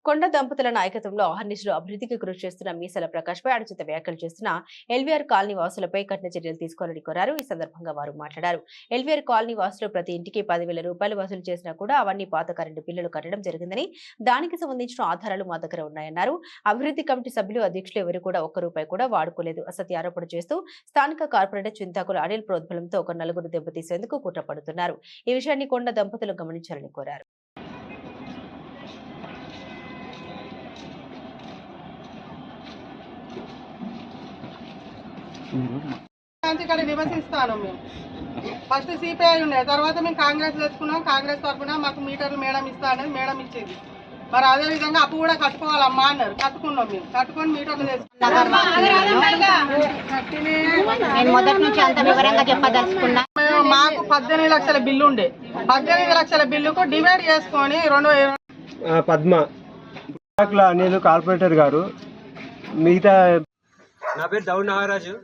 కొండ దంపతుల నాయకత్వంలో అహర్నిశలు అభివృద్ధికి కృషి చేస్తున్న మీసాల ప్రకాష్ పై అనుచిత వ్యాఖ్యలు చేస్తున్న ఎల్వీఆర్ కాలనీ వాసులపై కఠిన చర్యలు తీసుకోవాలని కోరారు. ఈ సందర్భంగా వారు మాట్లాడారు. ఎల్వీఆర్ కాలనీ వాసులు ప్రతి ఇంటికి 10,000 రూపాయలు వసూలు చేసినా కూడా అవన్నీ పాత కరెంటు బిల్లులు కట్టడం జరిగిందని, దానికి సంబంధించిన ఆధారాలు మా దగ్గర ఉన్నాయన్నారు. అభివృద్ధి కమిటీ సభ్యులు, అధ్యక్షులు ఎవరు కూడా ఒక్క రూపాయి కూడా వాడుకోలేదు. అసత్య ఆరోపణ చేస్తూ స్థానిక కార్పొరేటర్ చింతాకుల అనిల్ ప్రోద్బలంతో ఒక నలుగురు దెబ్బతీసేందుకు కుట్ర పడుతున్నారు. ఈ విషయాన్ని కొండ దంపతులు గమనించాలని కోరారు. ఇక్కడ నివసిస్తాను. మేము ఫస్ట్ సిపిఐ ఉండే, తర్వాత మేము కాంగ్రెస్ తెచ్చుకున్నాం. కాంగ్రెస్ తరఫున మాకు మీటర్లు మేడం ఇస్తా అనేది మేడం ఇచ్చింది. మరి అదే విధంగా అప్పు కూడా కట్టుకోవాలమ్మా అన్నారు. కట్టుకున్నాం. మేము కట్టుకొని మీటర్లు తెచ్చుకున్నాం. మాకు 18 లక్షల బిల్లు ఉండే. 18 లక్షల బిల్లుకు డివైడ్ చేసుకొని 2 పద్మ అనిల్ కార్పొరేటర్ గారు మిగతా. నా పేరు దౌడ్ నాగరాజు,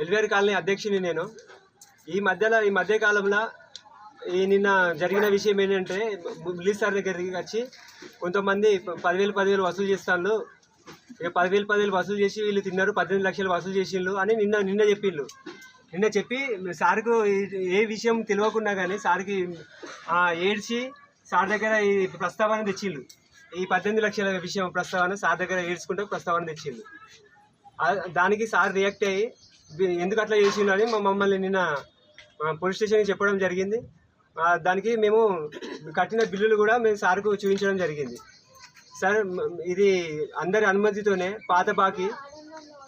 ఎల్వీఆర్ కాలనీ అధ్యక్షుని నేను. ఈ మధ్య కాలంలో నిన్న జరిగిన విషయం ఏంటంటే, మిలిస్ సార్ దగ్గరికి వచ్చి కొంతమంది 10,000 వసూలు చేస్తాను, ఇక 10,000 వసూలు చేసి వీళ్ళు తిన్నారు, 18 లక్షలు వసూలు చేసిండ్రు అని నిన్న చెప్పిండ్రు. నిన్న చెప్పి సార్కు ఏ విషయం తెలియకుండా కానీ సార్కి ఏడ్చి సార్ దగ్గర ఈ ప్రస్తావన తెచ్చిండ్రు. ఈ 18 లక్షల విషయం ప్రస్తావన సార్ దగ్గర ఏడ్చుకుంటే ప్రస్తావన తెచ్చిండ్రు. దానికి సార్ రియాక్ట్ అయ్యి ఎందుకు అట్లా చేసిండ్రు అని మమ్మల్ని నిన్న పోలీస్ స్టేషన్కి చెప్పడం జరిగింది. దానికి మేము కట్టిన బిల్లులు కూడా మేము సార్కు చూపించడం జరిగింది. సార్, ఇది అందరి అనుమతితోనే పాత బాకీ,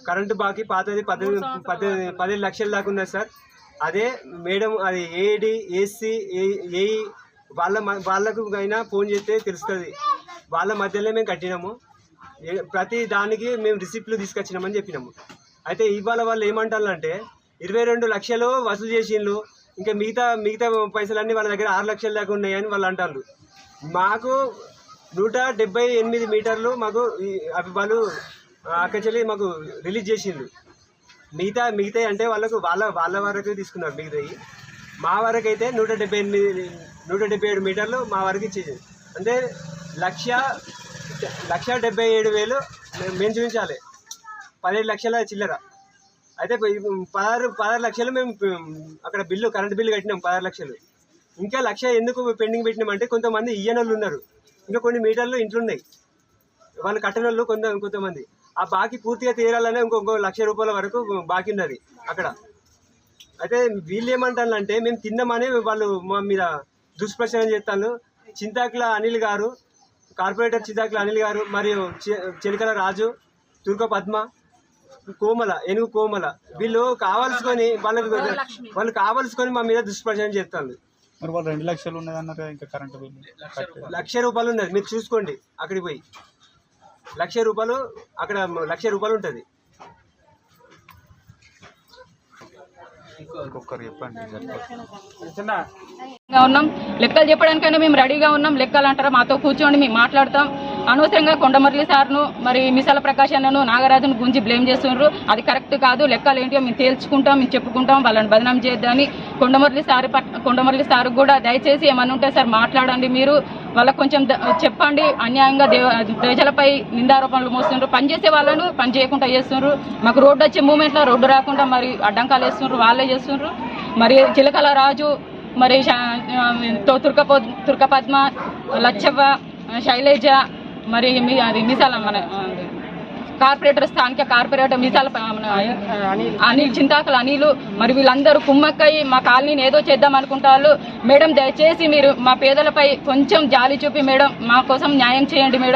కరెంటు బాకీ పాతది 15 లక్షల దాకా ఉన్నది సార్. అదే మేడం, అది ఏడి, ఏసీ, ఏఈ వాళ్ళకు అయినా ఫోన్ చేస్తే తెలుస్తుంది. వాళ్ళ మధ్యలో మేము కట్టినాము. ప్రతి దానికి మేము రిసిప్ట్లు తీసుకొచ్చినామని చెప్పినాము. అయితే ఇవాళ వాళ్ళు ఏమంటారంటే 22 లక్షలు వసూలు చేసిండ్రు, ఇంకా మిగతా పైసలన్నీ వాళ్ళ దగ్గర 6 లక్షల దాకా ఉన్నాయని వాళ్ళు అంటారు. మాకు 178 మీటర్లు మాకు అవి వాళ్ళు అక్కచెల్లి మాకు రిలీజ్ చేసిండ్రు. మిగతా అంటే వాళ్ళ వరకు తీసుకున్నారు. మిగతాయి మా వరకు అయితే 177 మీటర్లు మా వరకు ఇచ్చేసింది. అంటే 1,77,000 మేము చూపించాలి. 17 లక్షల చిల్లర. అయితే 16 లక్షలు మేము అక్కడ కరెంట్ బిల్లు కట్టినాం. 16 లక్షలు. ఇంకా 1,00,000 ఎందుకు పెండింగ్ పెట్టినామంటే, కొంతమంది ఇయ్యనోళ్ళు ఉన్నారు, ఇంకా కొన్ని మీటర్లు ఇంట్లో ఉన్నాయి, వాళ్ళు కట్టనోళ్ళు కొంతమంది. ఆ బాకీ పూర్తిగా తీరాలనే ఇంకో 1,00,000 రూపాయల వరకు బాకీ ఉన్నది అక్కడ. అయితే వీళ్ళు ఏమంటారంటే, మేము తిన్నామని వాళ్ళు మా మీద దుష్ప్రచారం చేస్తాను. చింతాకుల అనిల్ గారు, కార్పొరేటర్ చింతాకుల అనిల్ గారు, మరియు చిలకల రాజు, తుర్క పద్మ, ఏనుగు కోమల, వీళ్ళు కావాల్సుకొని వాళ్ళు కావాల్సుకొని మా మీద దుష్ప్రచారం చేస్తాను. మరి వాళ్ళు 2 లక్షలు ఉన్నదన్నారు, ఇంకా కరెంటు బిల్లు 1,00,000 రూపాయలు ఉన్నది. మీరు చూసుకోండి, అక్కడికి పోయి 1,00,000 రూపాయలు, అక్కడ 1,00,000 రూపాయలు ఉంటుంది. ఉన్నాం. లెక్కలు చెప్పడానికైనా మేము రెడీగా ఉన్నాం. లెక్కలు అంటారా, మాతో కూర్చోండి, మేము మాట్లాడతాం. అనవసరంగా కొండమర్లి సార్ను, మరి మిసాల ప్రకాష్ అన్నను, నాగరాజును గురించి బ్లేమ్ చేస్తున్నారు. అది కరెక్ట్ కాదు. లెక్కలు ఏంటో మేము తేల్చుకుంటాం, మేము చెప్పుకుంటాం. వాళ్ళని బదనాం చేద్దామని కొండమర్లి సార్ కూడా దయచేసి ఏమన్నా ఉంటే సార్ మాట్లాడండి. మీరు వాళ్ళకు కొంచెం చెప్పండి. అన్యాయంగా ప్రజలపై నిందారోపణలు మోస్తున్నారు. పనిచేసే వాళ్ళను పని చేయకుండా చేస్తున్నారు. మాకు రోడ్డు వచ్చే మూమెంట్లో రోడ్డు రాకుండా మరి అడ్డంకాలు వేస్తున్నారు, వాళ్ళే చేస్తున్నారు. మరి చిలకల రాజు, మరి తుర్క పద్మ, లచ్చవ్వ, శైలజ, మరి అది మిసాల మన కార్పొరేటర్, స్థానిక కార్పొరేటర్ మిసాల అనిల్, చింతాకుల అనిలు, మరి వీళ్ళందరూ కుమ్మక్కయ్యి మా కాలనీని ఏదో చేద్దాం అనుకుంటారు. మేడం, దయచేసి మీరు మా పేదలపై కొంచెం జాలి చూపి మేడం మా కోసం న్యాయం చేయండి మేడం.